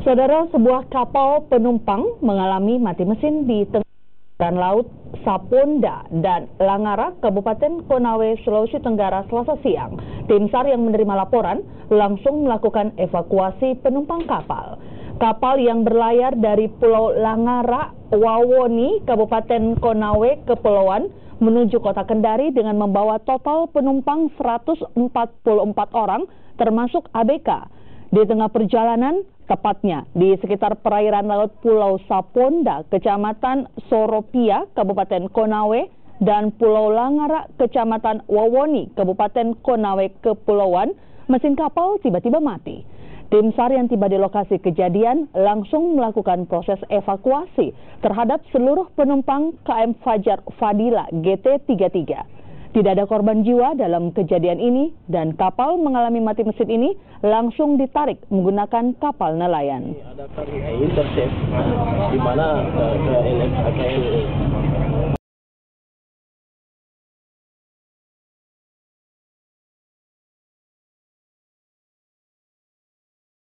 Saudara, sebuah kapal penumpang mengalami mati mesin di tengah laut Saponda dan Langara, Kabupaten Konawe, Sulawesi Tenggara, Selasa siang. Tim SAR yang menerima laporan langsung melakukan evakuasi penumpang kapal. Kapal yang berlayar dari Pulau Langara, Wawoni, Kabupaten Konawe, Kepulauan, menuju kota Kendari dengan membawa total penumpang 144 orang, termasuk ABK. Di tengah perjalanan, tepatnya di sekitar perairan laut Pulau Saponda, Kecamatan Soropia, Kabupaten Konawe, dan Pulau Langara, Kecamatan Wawoni, Kabupaten Konawe, Kepulauan, mesin kapal tiba-tiba mati. Tim SAR yang tiba di lokasi kejadian langsung melakukan proses evakuasi terhadap seluruh penumpang KM Fajar Fadila GT33. Tidak ada korban jiwa dalam kejadian ini dan kapal mengalami mati mesin ini langsung ditarik menggunakan kapal nelayan. Ada intercept di mana